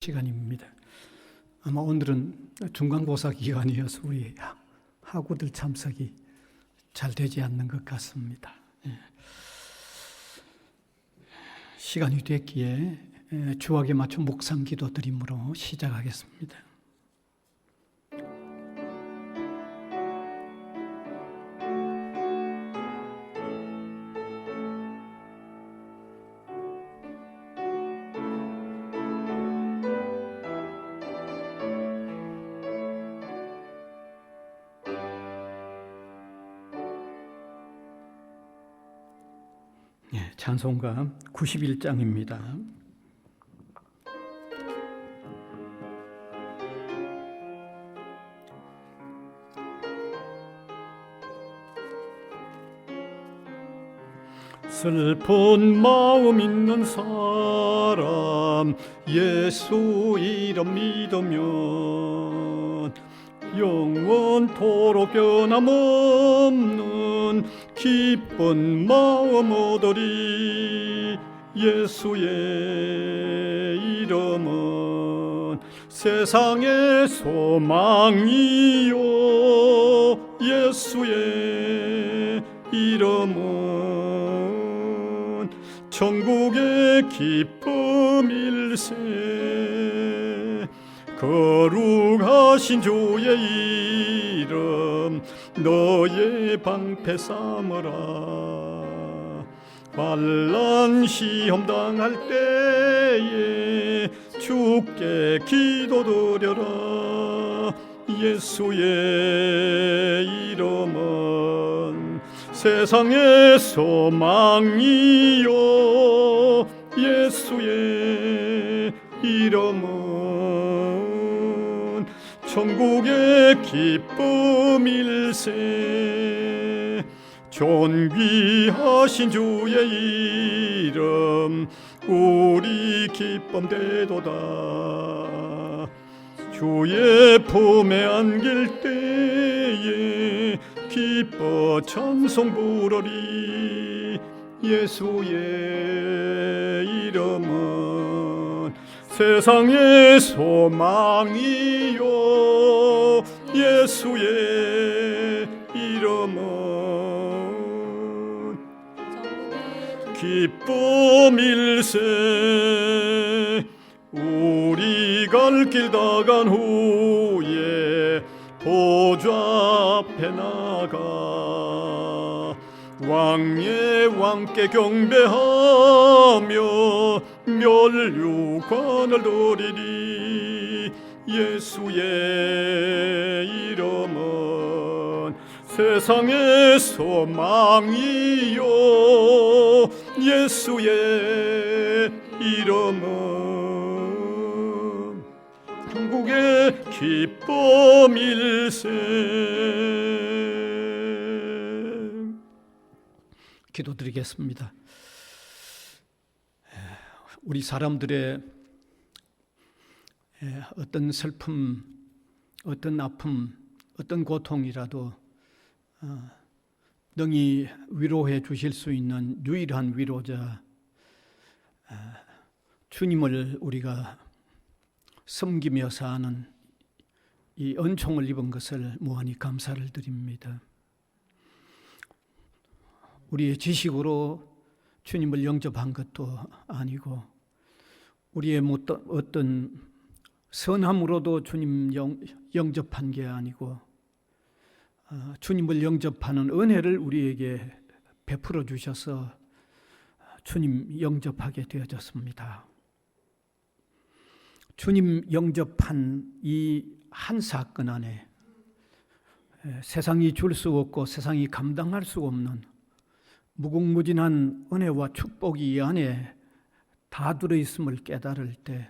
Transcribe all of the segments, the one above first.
시간입니다. 아마 오늘은 중간고사 기간이어서 우리 학우들 참석이 잘 되지 않는 것 같습니다. 시간이 됐기에 주학에 맞춰 묵상 기도 드림으로 시작하겠습니다. 찬송가 91장입니다. 슬픈 마음 있는 사람 예수 이름 믿으면 영원토록 변함없는 기쁜 마음 얻으리. 예수의 이름은 세상의 소망이요, 예수의 이름은 천국의 기쁨일세. 거룩하신 주의 이름 너의 방패 삼으라. 환난 시험 당할 때에 주께 기도드려라. 예수의 이름은 세상의 소망이요, 예수의 이름은 천국의 기쁨일세. 존귀하신 주의 이름 우리 기쁨 되도다. 주의 품에 안길 때에 기뻐 찬송 부르리. 예수의 이름은 세상의 소망이요, 예수의 이름은 기쁨일세. 우리 갈 길 다 간 후에 보좌 앞에 나가 왕의 왕께 경배하며 멸류관을 드리리. 예수의 이름은 세상의 소망이요, 예수의 이름은 천국의 기쁨일세. 기도드리겠습니다. 우리 사람들의 어떤 슬픔, 어떤 아픔, 어떤 고통이라도 능히 위로해 주실 수 있는 유일한 위로자 주님을 우리가 섬기며 사는 이 은총을 입은 것을 무한히 감사를 드립니다. 우리의 지식으로 주님을 영접한 것도 아니고 우리의 어떤 선함으로도 주님 영접한 게 아니고 주님을 영접하는 은혜를 우리에게 베풀어 주셔서 주님 영접하게 되어졌습니다. 주님 영접한 이 한 사건 안에 세상이 줄 수 없고 세상이 감당할 수 없는 무궁무진한 은혜와 축복이 이 안에 다 들어있음을 깨달을 때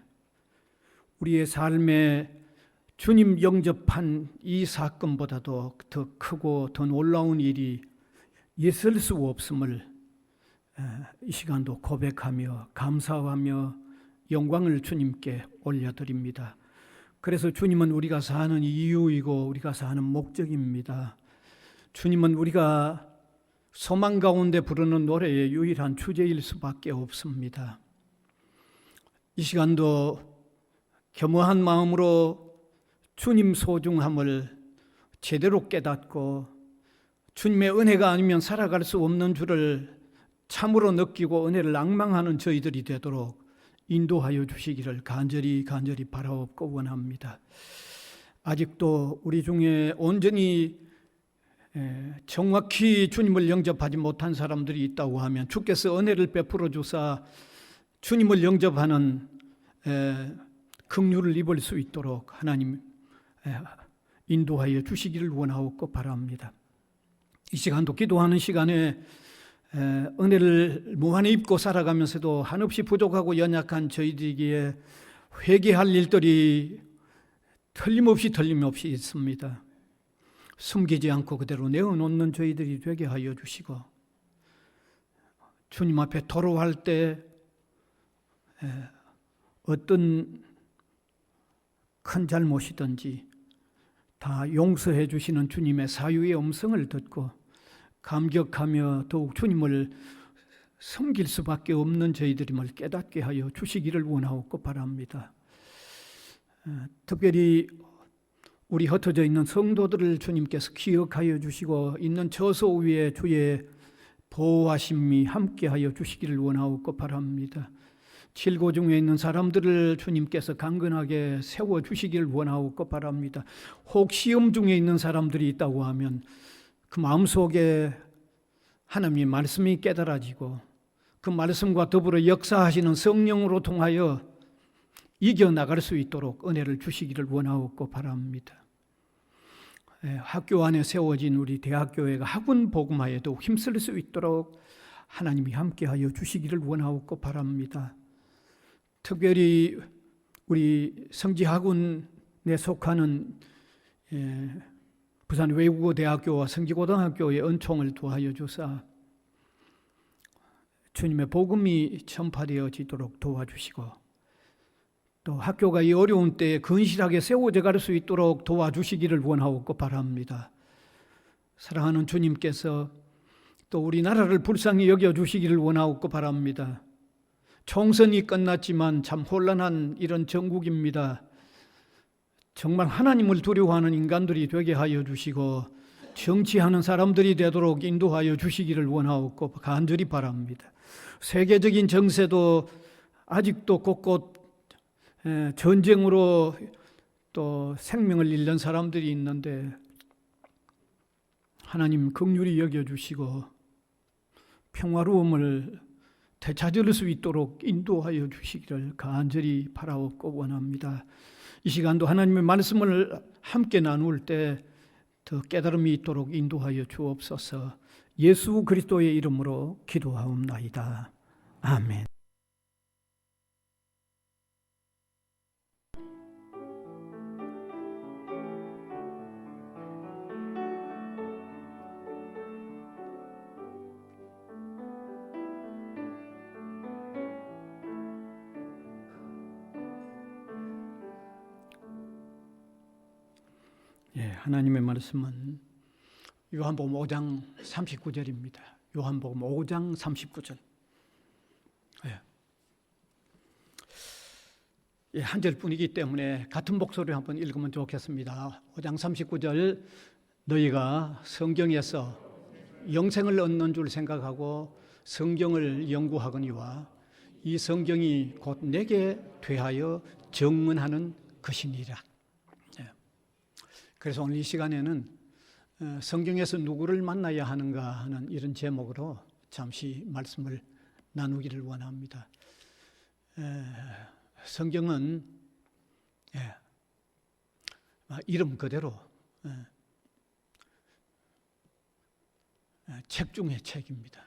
우리의 삶에 주님 영접한 이 사건보다도 더 크고 더 놀라운 일이 있을 수 없음을 이 시간도 고백하며 감사하며 영광을 주님께 올려드립니다. 그래서 주님은 우리가 사는 이유이고 우리가 사는 목적입니다. 주님은 우리가 소망 가운데 부르는 노래의 유일한 주제일 수밖에 없습니다. 이 시간도 겸허한 마음으로 주님 소중함을 제대로 깨닫고 주님의 은혜가 아니면 살아갈 수 없는 줄을 참으로 느끼고 은혜를 앙망하는 저희들이 되도록 인도하여 주시기를 간절히 바라옵고 원합니다. 아직도 우리 중에 온전히 정확히 주님을 영접하지 못한 사람들이 있다고 하면 주께서 은혜를 베풀어 주사 주님을 영접하는 긍휼을 입을 수 있도록 하나님 인도하여 주시기를 원하옵고 바랍니다. 이 시간도 기도하는 시간에 은혜를 무한히 입고 살아가면서도 한없이 부족하고 연약한 저희들에게 회개할 일들이 틀림없이 있습니다. 숨기지 않고 그대로 내어놓는 저희들이 되게 하여 주시고 주님 앞에 토로할 때 어떤 큰 잘못이든지 다 용서해 주시는 주님의 사유의 음성을 듣고 감격하며 더욱 주님을 섬길 수밖에 없는 저희들임을 깨닫게 하여 주시기를 원하옵고 바랍니다. 특별히 우리 흩어져 있는 성도들을 주님께서 기억하여 주시고 있는 저소 위에 주의 보호하심이 함께하여 주시기를 원하옵고 바랍니다. 칠고 중에 있는 사람들을 주님께서 강건하게 세워주시기를 원하옵고 바랍니다. 혹 시험 중에 있는 사람들이 있다고 하면 그 마음속에 하나님의 말씀이 깨달아지고 그 말씀과 더불어 역사하시는 성령으로 통하여 이겨나갈 수 있도록 은혜를 주시기를 원하옵고 바랍니다. 학교 안에 세워진 우리 대학교회가 학원 복음화에도 힘쓸 수 있도록 하나님이 함께하여 주시기를 원하옵고 바랍니다. 특별히 우리 성지학원에 속하는 부산 외국어대학교와 성지고등학교의 은총을 도와여 주사 주님의 복음이 전파되어지도록 도와주시고 또 학교가 이 어려운 때에 건실하게 세워져 갈 수 있도록 도와주시기를 원하옵고 바랍니다. 사랑하는 주님께서 또 우리나라를 불쌍히 여겨주시기를 원하옵고 바랍니다. 총선이 끝났지만 참 혼란한 이런 정국입니다. 정말 하나님을 두려워하는 인간들이 되게 하여 주시고 정치하는 사람들이 되도록 인도하여 주시기를 원하옵고 간절히 바랍니다. 세계적인 정세도 아직도 곳곳 전쟁으로 또 생명을 잃는 사람들이 있는데 하나님 긍휼히 여겨주시고 평화로움을 되찾을 수 있도록 인도하여 주시기를 간절히 바라옵고 원합니다. 이 시간도 하나님의 말씀을 함께 나눌 때 더 깨달음이 있도록 인도하여 주옵소서. 예수 그리스도의 이름으로 기도하옵나이다. 아멘. 하나님의 말씀은 요한복음 5장 39절입니다. 요한복음 5장 39절. 한 절뿐이기 때문에 같은 목소리로 한번 읽으면 좋겠습니다. 5장 39절. 너희가 성경에서 영생을 얻는 줄 생각하고 성경을 연구하거니와 이 성경이 곧 내게 되하여 증언하는 것이니라. 그래서 오늘 이 시간에는 성경에서 누구를 만나야 하는가 하는 이런 제목으로 잠시 말씀을 나누기를 원합니다. 성경은 이름 그대로 책 중의 책입니다.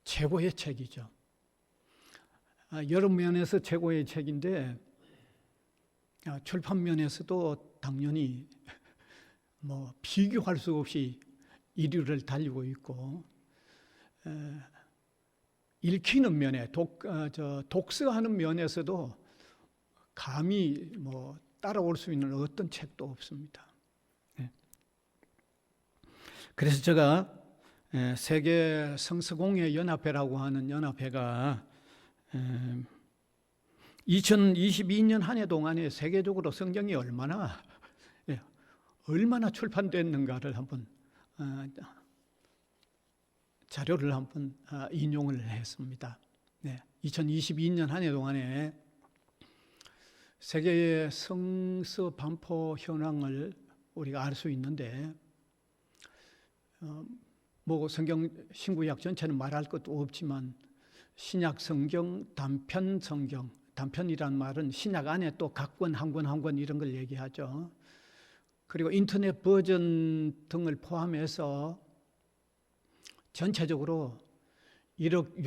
최고의 책이죠. 여러 면에서 최고의 책인데 출판 면에서도 당연히 비교할 수 없이 1위를 달리고 있고 읽히는 면에 독서하는 면에서도 감히 따라올 수 있는 어떤 책도 없습니다. 그래서 제가 세계 성서공회 연합회라고 하는 연합회가 2022년 한 해 동안에 세계적으로 성경이 얼마나 출판됐는가를 한번 자료를 한번 인용을 했습니다. 2022년 한 해 동안에 세계의 성서 반포 현황을 우리가 알 수 있는데, 성경 신구약 전체는 말할 것도 없지만 신약 성경, 단편 성경, 단편이란 말은 신약 안에 또 각 권 한 권 이런 걸 얘기하죠. 그리고 인터넷 버전 등을 포함해서 전체적으로 1억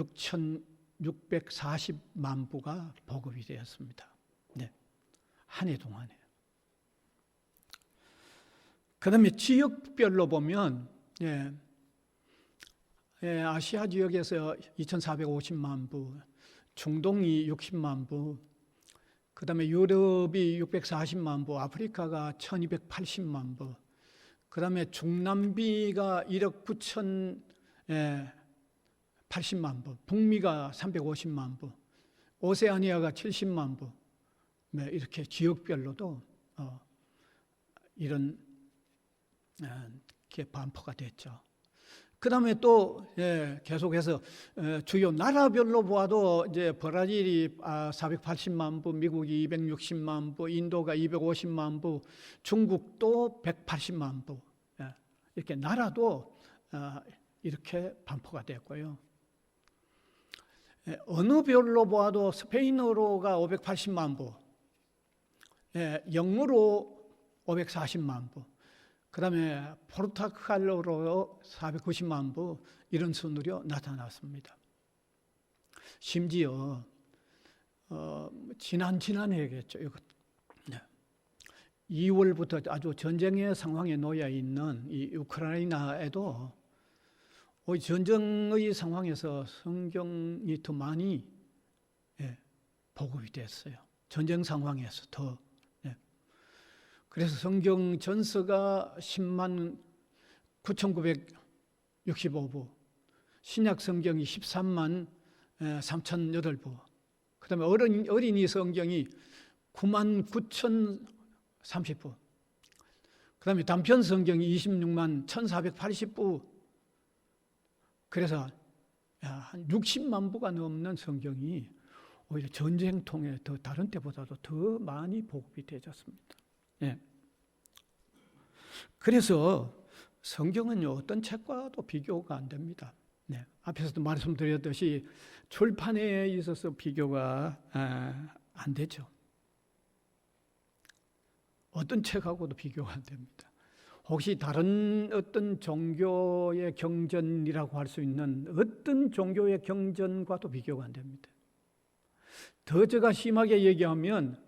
6,640만 부가 보급이 되었습니다. 한 해 동안에. 그 다음에 지역별로 보면 아시아 지역에서 2,450만 부, 중동이 60만 부, 그 다음에 유럽이 640만 부, 아프리카가 1,280만 부, 그 다음에 중남미가 1억 9,080만 부, 북미가 350만 부, 오세아니아가 70만 부, 이렇게 지역별로도 이런 게 반포가 됐죠. 그 다음에 또 계속해서 주요 나라별로 보아도 이제 브라질이 480만 부, 미국이 260만 부, 인도가 250만 부, 중국도 180만 부, 이렇게 나라도 이렇게 반포가 됐고요. 언어별로 보아도 스페인어로가 580만 부, 영어로 540만 부, 그 다음에 포르투갈어로 490만 부, 이런 순으로 나타났습니다. 심지어 지난해겠죠. 2월부터 아주 전쟁의 상황에 놓여 있는 이 우크라이나에도 전쟁의 상황에서 성경이 더 많이 보급이 됐어요. 전쟁 상황에서 더. 그래서 성경 전서가 10만 9,965부, 신약 성경이 13만 3,008부, 그 다음에 어린이 성경이 9만 9,030부, 그 다음에 단편 성경이 26만 1,480부, 그래서 한 60만 부가 넘는 성경이 오히려 전쟁통에 더 다른 때보다도 더 많이 보급이 되었습니다. 그래서 성경은 어떤 책과도 비교가 안 됩니다. 앞에서도 말씀드렸듯이 출판에 있어서 비교가 안 되죠. 어떤 책하고도 비교가 안 됩니다. 혹시 다른 어떤 종교의 경전이라고 할 수 있는 어떤 종교의 경전과도 비교가 안 됩니다. 더 제가 심하게 얘기하면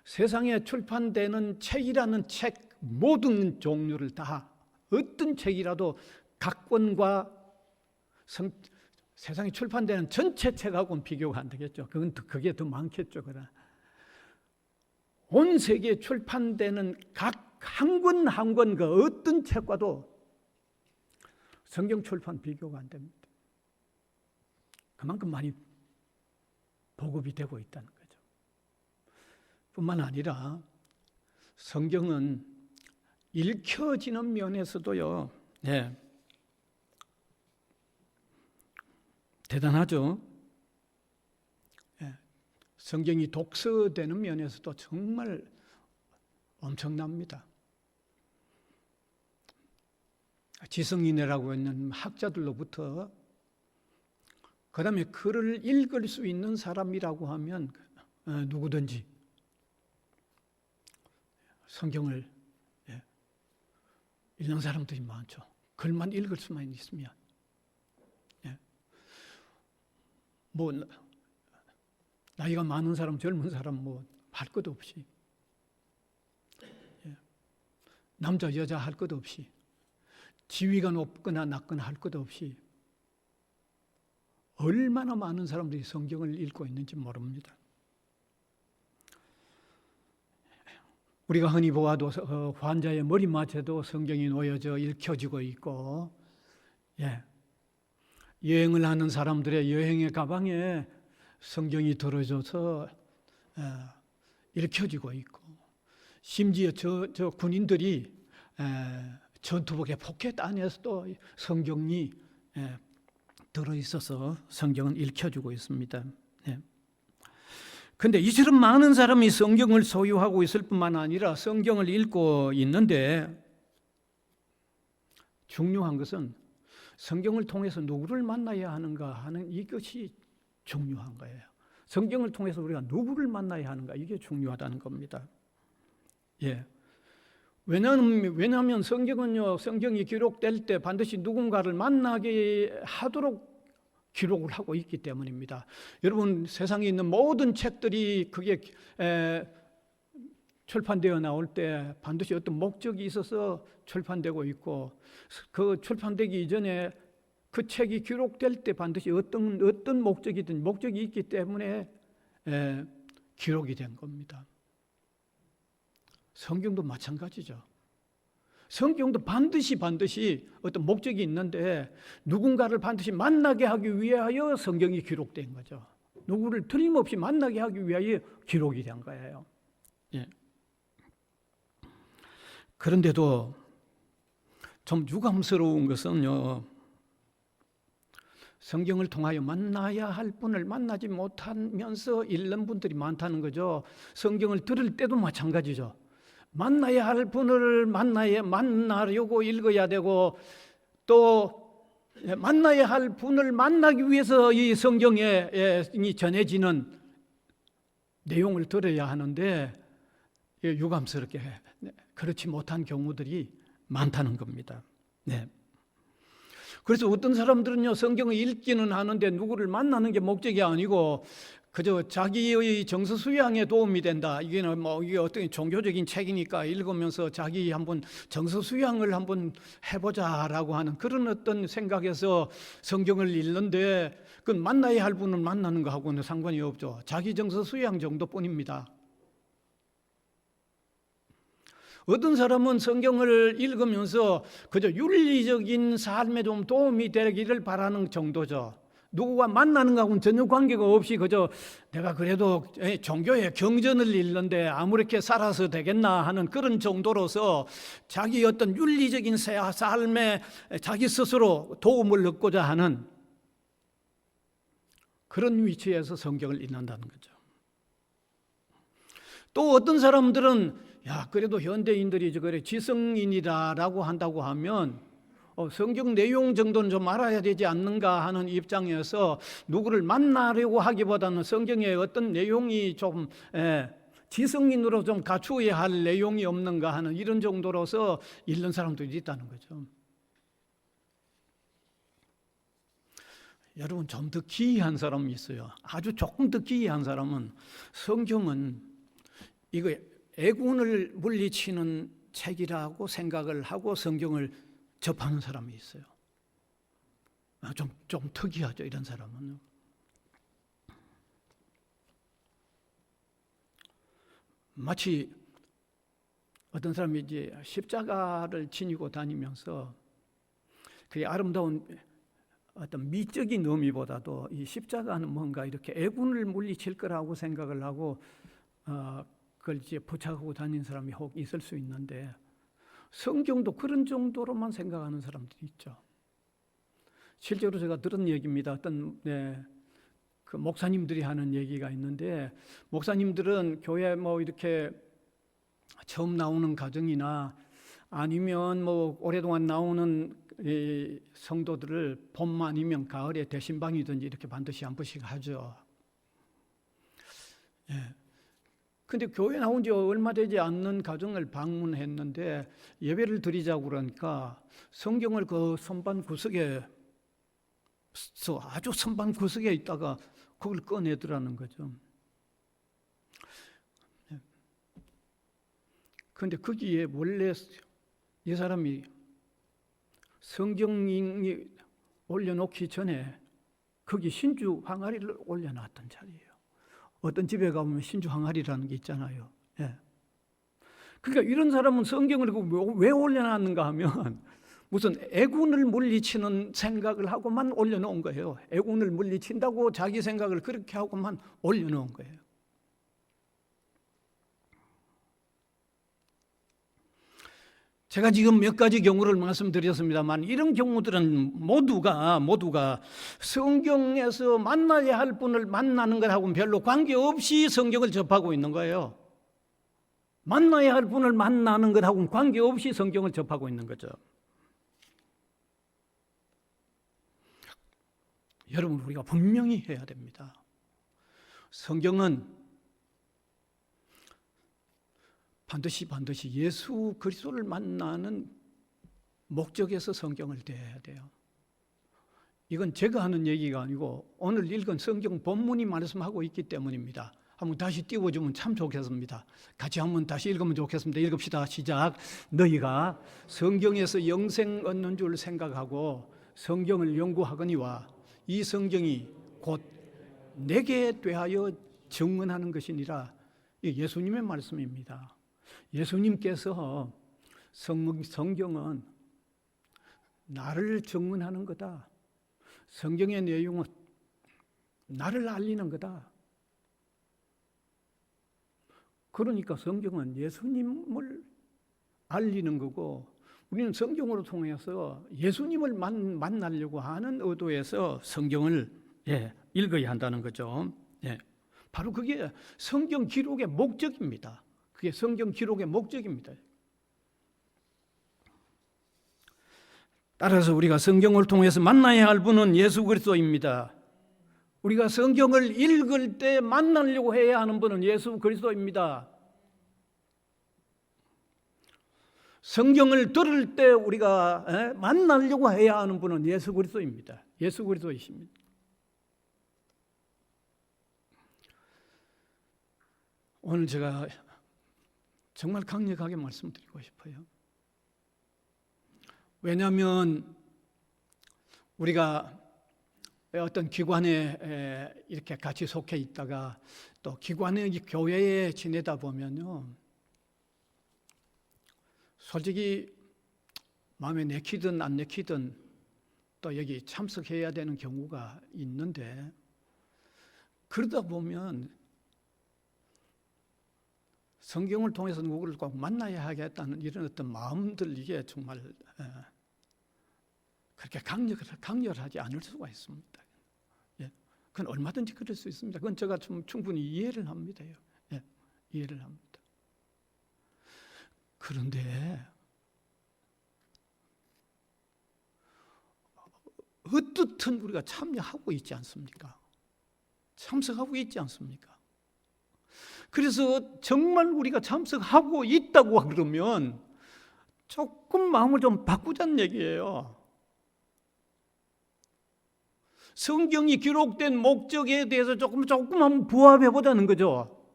세상에 출판되는 책이라는 책 모든 종류를 다 어떤 책이라도 각 권과 세상에 출판되는 전체 책하고는 비교가 안 되겠죠. 그게 더 많겠죠. 온 세계에 출판되는 각 한 권 한 권 그 어떤 책과도 성경 출판 비교가 안 됩니다. 그만큼 많이 보급이 되고 있다는 거죠. 뿐만 아니라 성경은 읽혀지는 면에서도요, 대단하죠. 성경이 독서되는 면에서도 정말 엄청납니다. 지성인이라고 있는 학자들로부터 그 다음에 글을 읽을 수 있는 사람이라고 하면 누구든지 성경을 읽는 사람들이 많죠. 글만 읽을 수만 있으면. 나이가 많은 사람, 젊은 사람 할 것 없이, 남자, 여자 할 것 없이, 지위가 높거나 낮거나 할 것 없이 얼마나 많은 사람들이 성경을 읽고 있는지 모릅니다. 우리가 흔히 보아도 환자의 머리맡에도 성경이 놓여져 읽혀지고 있고, 여행을 하는 사람들의 여행의 가방에 성경이 들어줘서 읽혀지고 있고, 심지어 저 군인들이 전투복의 포켓 안에서도 성경이 들어있어서 성경은 읽혀지고 있습니다. 그런데 이처럼 많은 사람이 성경을 소유하고 있을 뿐만 아니라 성경을 읽고 있는데, 중요한 것은 성경을 통해서 누구를 만나야 하는가 하는 이것이 중요한 거예요. 성경을 통해서 우리가 누구를 만나야 하는가, 이게 중요하다는 겁니다. 왜냐하면 성경은요, 성경이 기록될 때 반드시 누군가를 만나게 하도록 기록을 하고 있기 때문입니다. 여러분, 세상에 있는 모든 책들이 그게 출판되어 나올 때 반드시 어떤 목적이 있어서 출판되고 있고, 그 출판되기 이전에 그 책이 기록될 때 반드시 어떤 목적이든 목적이 있기 때문에 기록이 된 겁니다. 성경도 마찬가지죠. 성경도 반드시 어떤 목적이 있는데, 누군가를 반드시 만나게 하기 위하여 성경이 기록된 거죠. 누구를 틀림없이 만나게 하기 위하여 기록이 된 거예요. 그런데도 좀 유감스러운 것은요, 성경을 통하여 만나야 할 분을 만나지 못하면서 읽는 분들이 많다는 거죠. 성경을 들을 때도 마찬가지죠. 만나야 할 분을 만나려고 읽어야 되고, 또 만나야 할 분을 만나기 위해서 이 성경에 전해지는 내용을 들어야 하는데, 유감스럽게 그렇지 못한 경우들이 많다는 겁니다. 그래서 어떤 사람들은요, 성경을 읽기는 하는데 누구를 만나는 게 목적이 아니고 그저 자기의 정서 수양에 도움이 된다. 이게 어떤 종교적인 책이니까 읽으면서 자기 한번 정서 수양을 한번 해보자라고 하는 그런 어떤 생각에서 성경을 읽는데, 그건 만나야 할 분을 만나는 거하고는 상관이 없죠. 자기 정서 수양 정도뿐입니다. 어떤 사람은 성경을 읽으면서 그저 윤리적인 삶에 좀 도움이 되기를 바라는 정도죠. 누구와 만나는 것하고는 전혀 관계가 없이 그저 내가 그래도 종교의 경전을 읽는데 아무렇게 살아서 되겠나 하는 그런 정도로서 자기 어떤 윤리적인 삶에 자기 스스로 도움을 얻고자 하는 그런 위치에서 성경을 읽는다는 거죠. 또 어떤 사람들은 그래도 현대인들이 그래 지성인이다라고 한다고 하면 성경 내용 정도는 좀 알아야 되지 않는가 하는 입장에서 누구를 만나려고 하기보다는 성경의 어떤 내용이 좀 지성인으로 좀 갖추어야 할 내용이 없는가 하는 이런 정도로서 읽는 사람들이 있다는 거죠. 여러분, 좀 더 기이한 사람이 있어요. 아주 조금 더 기이한 사람은 성경은 이거 애군을 물리치는 책이라고 생각을 하고 성경을 접하는 사람이 있어요. 좀 특이하죠, 이런 사람은. 마치 어떤 사람이 이제 십자가를 지니고 다니면서 그게 아름다운 어떤 미적인 의미보다도 이 십자가는 뭔가 이렇게 애군을 물리칠 거라고 생각을 하고 그걸 이제 부착하고 다니는 사람이 혹 있을 수 있는데, 성경도 그런 정도로만 생각하는 사람들이 있죠. 실제로 제가 들은 얘기입니다. 어떤 그 목사님들이 하는 얘기가 있는데, 목사님들은 교회 이렇게 처음 나오는 가정이나 아니면 오랫동안 나오는 이 성도들을 봄 아니면 가을에 대신방이든지 이렇게 반드시 한 번씩 하죠. 근데 교회 나온 지 얼마 되지 않는 가정을 방문했는데 예배를 드리자고 그러니까 성경을 그 선반 구석에 아주 선반 구석에 있다가 그걸 꺼내더라는 거죠. 그런데 거기에 원래 이 사람이 성경이 올려놓기 전에 거기 신주 항아리를 올려놨던 자리예요. 어떤 집에 가보면 신주 항아리라는 게 있잖아요. 그러니까 이런 사람은 성경을 왜 올려놨는가 하면 무슨 애군을 물리치는 생각을 하고만 올려놓은 거예요. 애군을 물리친다고 자기 생각을 그렇게 하고만 올려놓은 거예요. 제가 지금 몇 가지 경우를 말씀드렸습니다만 이런 경우들은 모두가 성경에서 만나야 할 분을 만나는 것하고는 별로 관계없이 성경을 접하고 있는 거예요. 만나야 할 분을 만나는 것하고는 관계없이 성경을 접하고 있는 거죠. 여러분, 우리가 분명히 해야 됩니다. 성경은 반드시 예수 그리스도를 만나는 목적에서 성경을 대해야 돼요. 이건 제가 하는 얘기가 아니고 오늘 읽은 성경 본문이 말씀하고 있기 때문입니다. 한번 다시 띄워주면 참 좋겠습니다. 같이 한번 다시 읽으면 좋겠습니다. 읽읍시다. 시작. 너희가 성경에서 영생 얻는 줄 생각하고 성경을 연구하거니와 이 성경이 곧 내게 대하여 증언하는 것이니라. 이 예수님의 말씀입니다. 예수님께서 성경은 나를 증언하는 거다. 성경의 내용은 나를 알리는 거다. 그러니까 성경은 예수님을 알리는 거고 우리는 성경으로 통해서 예수님을 만나려고 하는 의도에서 성경을 읽어야 한다는 거죠. 바로 그게 성경 기록의 목적입니다. 그게 성경 기록의 목적입니다. 따라서 우리가 성경을 통해서 만나야 할 분은 예수 그리스도입니다. 우리가 성경을 읽을 때 만나려고 해야 하는 분은 예수 그리스도입니다. 성경을 들을 때 우리가 만나려고 해야 하는 분은 예수 그리스도입니다. 예수 그리스도이십니다. 오늘 제가 정말 강력하게 말씀드리고 싶어요. 왜냐하면 우리가 어떤 기관에 이렇게 같이 속해 있다가 또 기관의 교회에 지내다 보면요, 솔직히 마음에 내키든 안 내키든 또 여기 참석해야 되는 경우가 있는데 그러다 보면 성경을 통해서 누구를 꼭 만나야 하겠다는 이런 어떤 마음들, 이게 정말 그렇게 강렬하지 않을 수가 있습니다. 그건 얼마든지 그럴 수 있습니다. 그건 제가 좀 충분히 이해를 합니다. 이해를 합니다. 그런데 어떻든 우리가 참여하고 있지 않습니까? 참석하고 있지 않습니까? 그래서 정말 우리가 참석하고 있다고 그러면 조금 마음을 좀 바꾸자는 얘기예요. 성경이 기록된 목적에 대해서 조금 한번 부합해 보자는 거죠.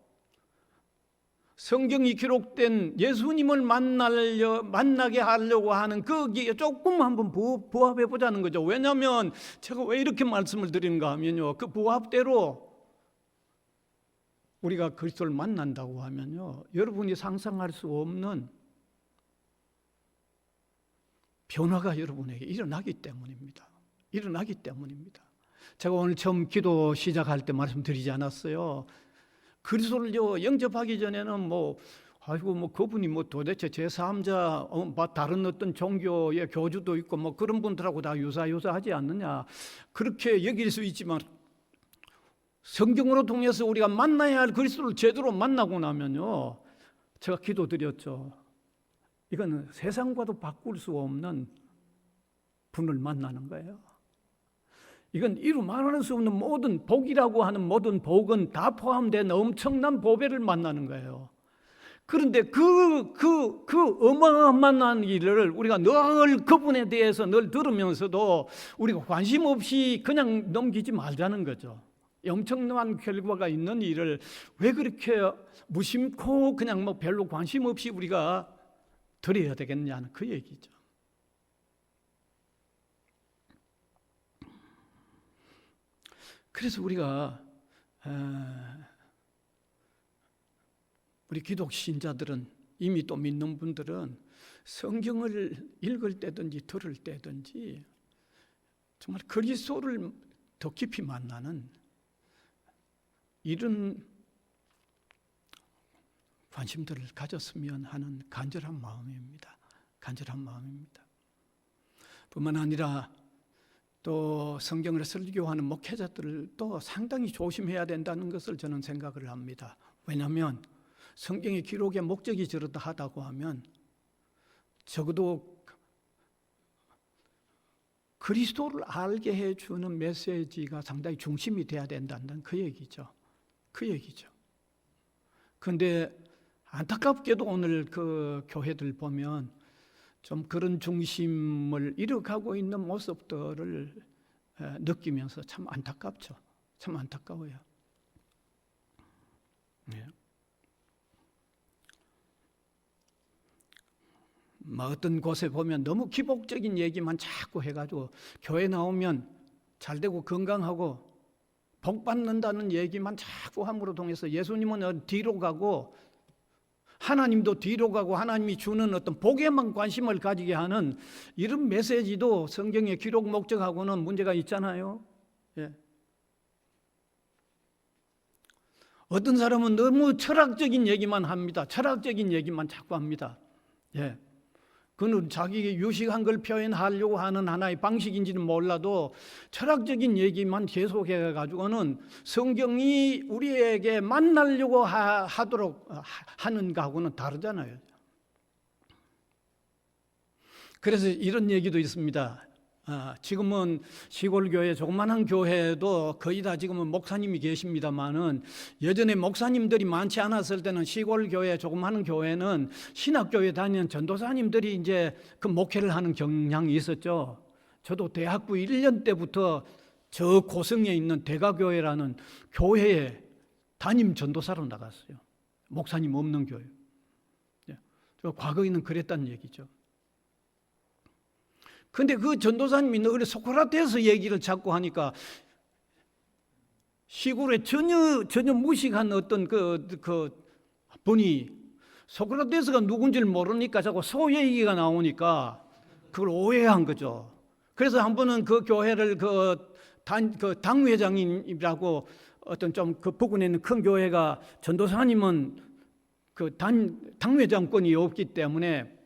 성경이 기록된 예수님을 만나게 하려고 하는 거기에 조금 한번 부합해 보자는 거죠. 왜냐하면 제가 왜 이렇게 말씀을 드리는가 하면요, 그 부합대로 우리가 그리스도를 만난다고 하면요, 여러분이 상상할 수 없는 변화가 여러분에게 일어나기 때문입니다. 일어나기 때문입니다. 제가 오늘 처음 기도 시작할 때 말씀드리지 않았어요? 그리스도를 영접하기 전에는 그분이 도대체 제3자, 다른 어떤 종교의 교주도 있고 그런 분들하고 다 유사하지 않느냐, 그렇게 여길 수 있지만 성경으로 통해서 우리가 만나야 할 그리스도를 제대로 만나고 나면요, 제가 기도드렸죠. 이거는 세상과도 바꿀 수 없는 분을 만나는 거예요. 이건 이루 말할 수 없는 모든 복이라고 하는 모든 복은 다 포함된 엄청난 보배를 만나는 거예요. 그런데 그 어마어마한 일을 우리가 늘 그분에 대해서 늘 들으면서도 우리가 관심 없이 그냥 넘기지 말자는 거죠. 엄청난 결과가 있는 일을 왜 그렇게 무심코 그냥 별로 관심 없이 우리가 드려야 되겠냐는 그 얘기죠. 그래서 우리가 우리 기독 신자들은, 이미 또 믿는 분들은 성경을 읽을 때든지 들을 때든지 정말 그리스도를 더 깊이 만나는 이런 관심들을 가졌으면 하는 간절한 마음입니다. 간절한 마음입니다. 뿐만 아니라 또 성경을 설교하는 목회자들도 상당히 조심해야 된다는 것을 저는 생각을 합니다. 왜냐하면 성경의 기록의 목적이 저러하다고 하면 적어도 그리스도를 알게 해주는 메시지가 상당히 중심이 돼야 된다는 그 얘기죠. 그 얘기죠. 그런데 안타깝게도 오늘 그 교회들 보면 좀 그런 중심을 잃어가고 있는 모습들을 느끼면서 참 안타깝죠. 참 안타까워요. 네. 어떤 곳에 보면 너무 기복적인 얘기만 자꾸 해가지고 교회 나오면 잘 되고 건강하고 복 받는다는 얘기만 자꾸 함으로 통해서 예수님은 뒤로 가고 하나님도 뒤로 가고 하나님이 주는 어떤 복에만 관심을 가지게 하는 이런 메시지도 성경의 기록 목적하고는 문제가 있잖아요. 예. 어떤 사람은 너무 철학적인 얘기만 합니다. 철학적인 얘기만 자꾸 합니다. 예. 그는 자기 유식한 걸 표현하려고 하는 하나의 방식인지는 몰라도 철학적인 얘기만 계속해 가지고는 성경이 우리에게 만나려고 하도록 하는 거하고는 다르잖아요. 그래서 이런 얘기도 있습니다. 지금은 시골 교회, 조그마한 교회도 거의 다 지금은 목사님이 계십니다만은 예전에 목사님들이 많지 않았을 때는 시골 교회, 조그마한 교회는 신학교에 다니는 전도사님들이 이제 그 목회를 하는 경향이 있었죠. 저도 대학부 1년 때부터 저 고성에 있는 대가교회라는 교회에 담임 전도사로 나갔어요. 목사님 없는 교회. 과거에는 그랬다는 얘기죠. 근데 그 전도사님이 늘 소크라테스 얘기를 자꾸 하니까 시골에 전혀 무식한 어떤 그 분이 소크라테스가 누군지를 모르니까 자꾸 소 얘기가 나오니까 그걸 오해한 거죠. 그래서 한 번은 그 교회를 그 당회장이라고 어떤 좀 그 부근에 있는 큰 교회가 전도사님은 그 당회장권이 없기 때문에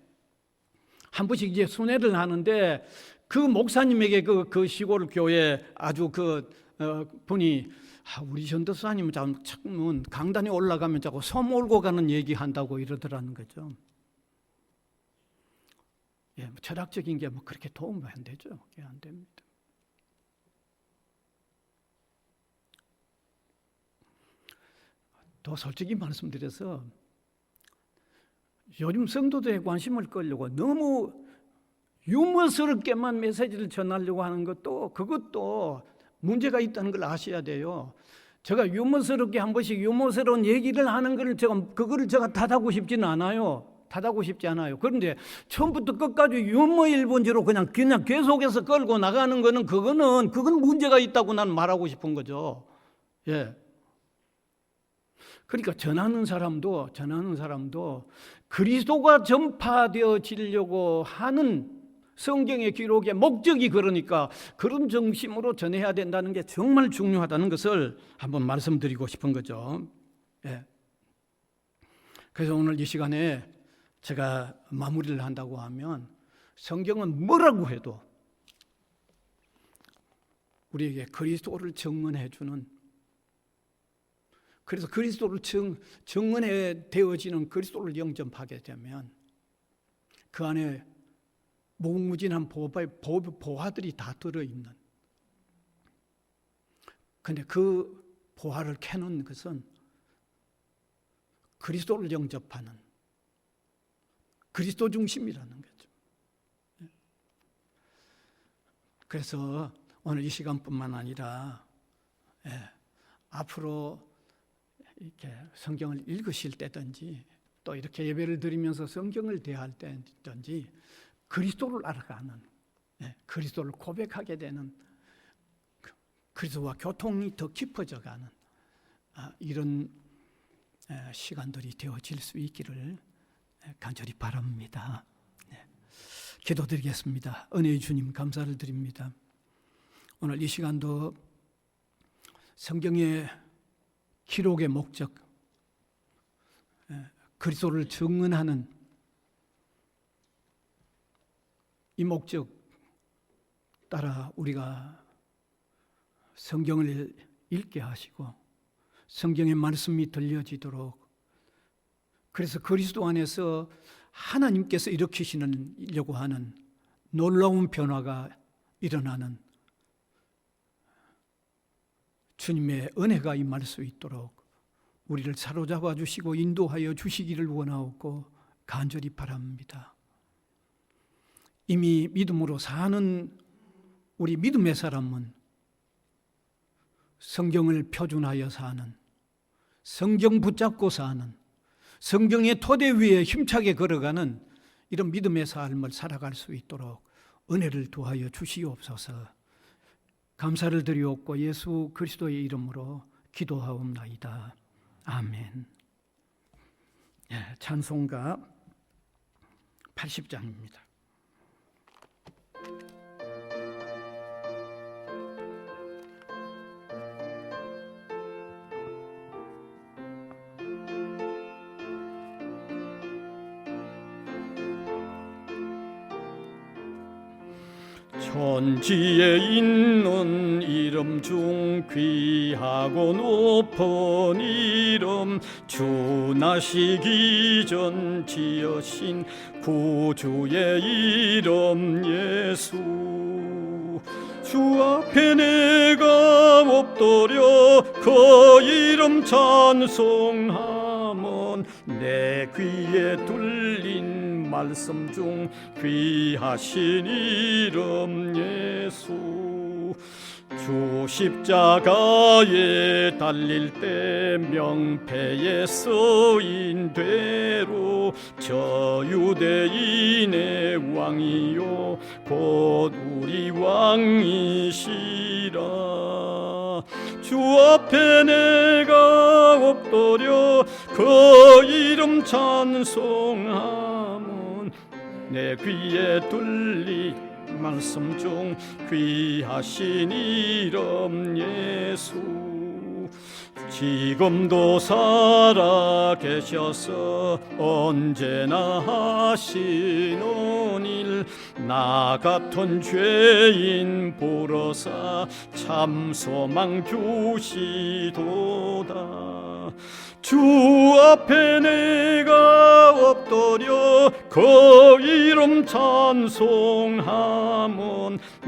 한 번씩 이제 순회를 하는데 그 목사님에게 그 시골 교회 아주 분이 우리 전도사님은 참 강단에 올라가면 자꾸 소 몰고 가는 얘기 한다고 이러더라는 거죠. 예, 철학적인 게 그렇게 도움이 안 되죠. 안 됩니다. 더 솔직히 말씀드려서 요즘 성도들의 관심을 끌려고 너무 유머스럽게만 메시지를 전하려고 하는 그것도 문제가 있다는 걸 아셔야 돼요. 제가 유머스럽게 한 번씩 유머스러운 얘기를 하는 걸 그거를 제가 탓하고 싶지는 않아요. 탓하고 싶지 않아요. 그런데 처음부터 끝까지 유머 일본지로 그냥 계속해서 끌고 나가는 그건 문제가 있다고 난 말하고 싶은 거죠. 예. 그러니까 전하는 사람도 그리스도가 전파되어지려고 하는 성경의 기록의 목적이 그러니까 그런 정심으로 전해야 된다는 게 정말 중요하다는 것을 한번 말씀드리고 싶은 거죠. 예. 그래서 오늘 이 시간에 제가 마무리를 한다고 하면 성경은 뭐라고 해도 우리에게 그리스도를 증언해 주는, 그래서 그리스도를 증언해 되어지는 그리스도를 영접하게 되면 그 안에 무궁무진한 보화들이 다 들어있는, 그런데 그 보화를 캐는 것은 그리스도를 영접하는 그리스도 중심이라는 거죠. 그래서 오늘 이 시간뿐만 아니라 앞으로 이렇게 성경을 읽으실 때든지 또 이렇게 예배를 드리면서 성경을 대할 때든지 그리스도를 알아가는, 그리스도를 고백하게 되는, 그리스도와 교통이 더 깊어져가는 이런 시간들이 되어질 수 있기를 간절히 바랍니다. 기도드리겠습니다. 은혜의 주님 감사를 드립니다. 오늘 이 시간도 성경의 기록의 목적, 그리스도를 증언하는 이 목적 따라 우리가 성경을 읽게 하시고 성경의 말씀이 들려지도록, 그래서 그리스도 안에서 하나님께서 일으키시려고 하는 놀라운 변화가 일어나는 주님의 은혜가 임할 수 있도록 우리를 사로잡아 주시고 인도하여 주시기를 원하옵고 간절히 바랍니다. 이미 믿음으로 사는 우리 믿음의 사람은 성경을 표준하여 사는, 성경 붙잡고 사는, 성경의 토대 위에 힘차게 걸어가는 이런 믿음의 삶을 살아갈 수 있도록 은혜를 도하여 주시옵소서. 감사를 드리옵고 예수 그리스도의 이름으로 기도하옵나이다. 아멘. 찬송가 80장입니다. 천지에 있는 이름 중 귀하고 높은 이름, 주 나시기 전 지으신 구주의 이름 예수. 주 앞에 내가 엎드려 그 이름 찬송하면 내 귀에 들린 말씀 중 귀하신 이름 예수. 주 십자가에 달릴 때 명패에 쓰인 대로 저 유대인의 왕이요 곧 우리 왕이시라. 주 앞에 내가 엎드려 그 이름 찬송하면 내 귀에 들린 말씀 중 귀하신 이름 예수. 지금도 살아 계셔서 언제나 하시는 일, 나 같은 죄인 보러사 참 소망 주시도다. 주 앞에 내가 엎드려 그 이름 찬송하면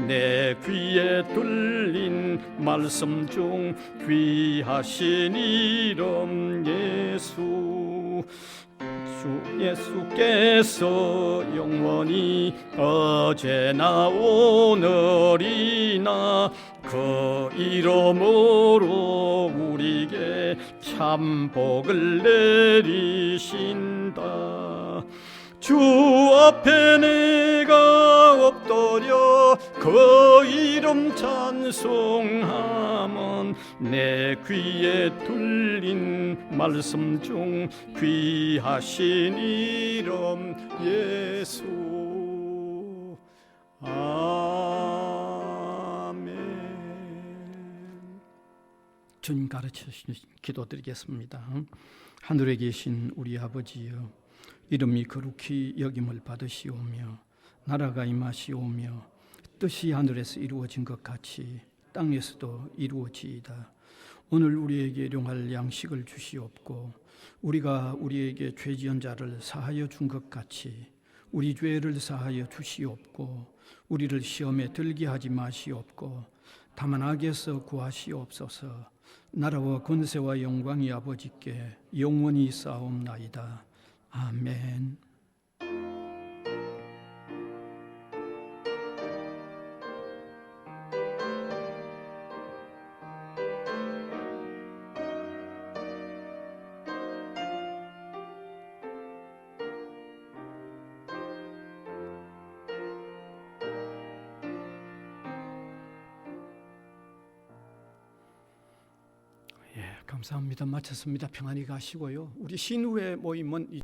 내 귀에 들린 말씀 중 귀하신 이름 예수. 주 예수께서 영원히 어제나 오늘이나 그 이름으로 우리에게 참 복을 내리신다. 주 앞에 내가 엎드려 그 이름 찬송하면 내 귀에 들린 말씀 중 귀하신 이름 예수. 아멘. 주님 가르치신 기도드리겠습니다. 하늘에 계신 우리 아버지여, 이름이 거룩히 여김을 받으시오며 나라가 임하시오며 뜻이 하늘에서 이루어진 것 같이 땅에서도 이루어지이다. 오늘 우리에게 일용할 양식을 주시옵고 우리가 우리에게 죄 지은 자를 사하여 준 것 같이 우리 죄를 사하여 주시옵고 우리를 시험에 들게 하지 마시옵고 다만 악에서 구하시옵소서. 나라와 권세와 영광이 아버지께 영원히 쌓옵나이다. 아멘. 감사합니다. 마쳤습니다. 평안히 가시고요. 우리 신후회 모임은